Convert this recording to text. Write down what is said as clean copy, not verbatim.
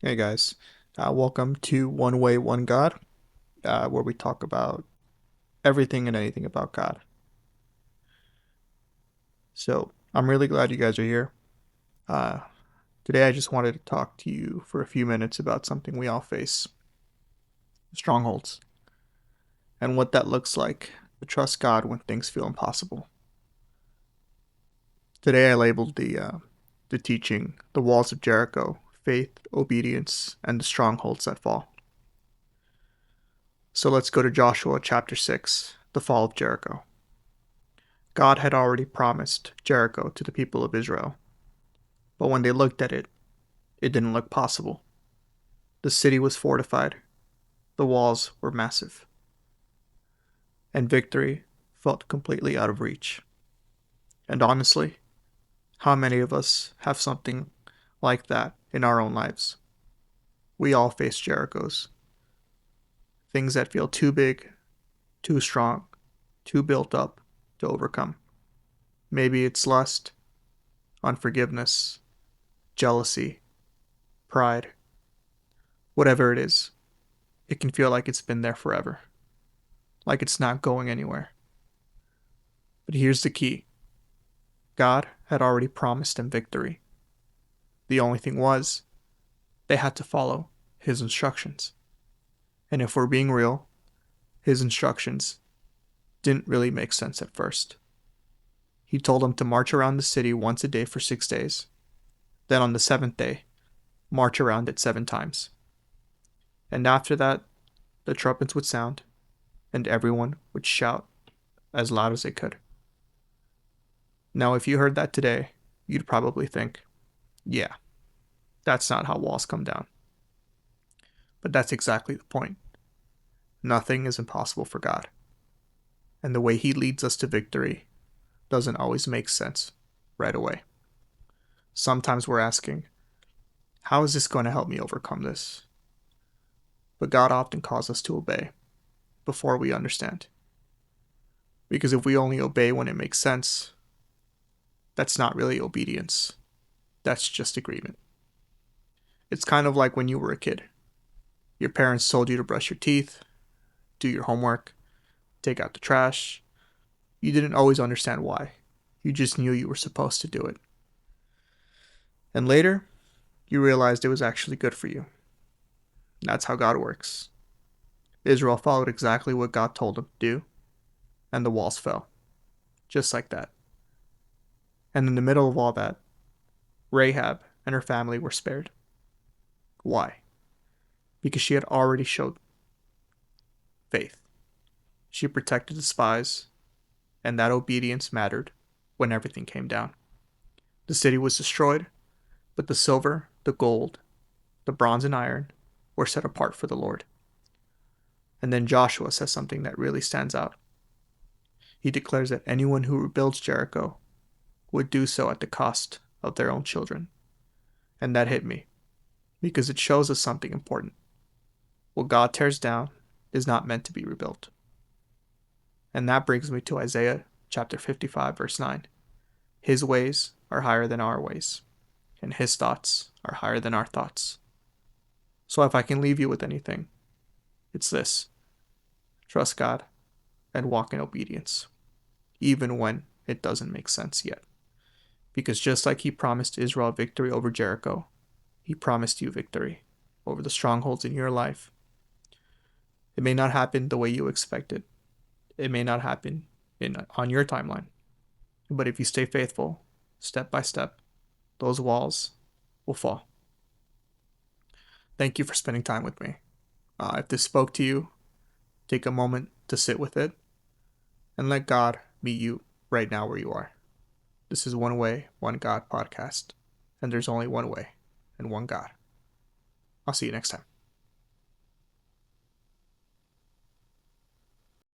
Hey guys, welcome to One Way, One God, where we talk about everything and anything about God. So I'm really glad you guys are here. Uh, Today I just wanted to talk to you for a few minutes about something we all face: strongholds, and what that looks like to trust God when things feel impossible. Today I labeled the teaching the walls of Jericho: faith, obedience, and the strongholds that fall. So let's go to Joshua chapter 6, the fall of Jericho. God had already promised Jericho to the people of Israel, but when they looked at it, it didn't look possible. The city was fortified, the walls were massive, and victory felt completely out of reach. And honestly, how many of us have something like that in our own lives? We all face Jerichos, things that feel too big, too strong, too built up to overcome. Maybe it's lust, unforgiveness, jealousy, pride, whatever it is. It can feel like it's been there forever, like it's not going anywhere. But here's the key: God had already promised them victory. The only thing was, they had to follow His instructions. And if we're being real, His instructions didn't really make sense at first. He told them to march around the city once a day for 6 days. Then on the seventh day, march around it 7 times. And after that, the trumpets would sound, and everyone would shout as loud as they could. Now, if you heard that today, you'd probably think, yeah, that's not how walls come down. But that's exactly the point. Nothing is impossible for God. And the way He leads us to victory doesn't always make sense right away. Sometimes we're asking, how is this going to help me overcome this? But God often calls us to obey before we understand. Because if we only obey when it makes sense, that's not really obedience. That's just agreement. It's kind of like when you were a kid. Your parents told you to brush your teeth, do your homework, take out the trash. You didn't always understand why. You just knew you were supposed to do it. And later, you realized it was actually good for you. That's how God works. Israel followed exactly what God told them to do, and the walls fell. Just like that. And in the middle of all that, Rahab and her family were spared. Why? Because she had already showed faith. She protected the spies, and that obedience mattered when everything came down. The city was destroyed, but the silver, the gold, the bronze, and iron were set apart for the Lord. And then Joshua says something that really stands out. He declares that anyone who rebuilds Jericho would do so at the cost of their own children. And that hit me, because it shows us something important. What God tears down is not meant to be rebuilt. And that brings me to Isaiah chapter 55, verse 9. His ways are higher than our ways, and His thoughts are higher than our thoughts. So if I can leave you with anything, it's this: trust God and walk in obedience, even when it doesn't make sense yet. Because just like He promised Israel victory over Jericho, He promised you victory over the strongholds in your life. It may not happen the way you expected. It may not happen on your timeline. But if you stay faithful, step by step, those walls will fall. Thank you for spending time with me. If this spoke to you, take a moment to sit with it and let God meet you right now where you are. This is One Way, One God podcast, and there's only one way and one God. I'll see you next time.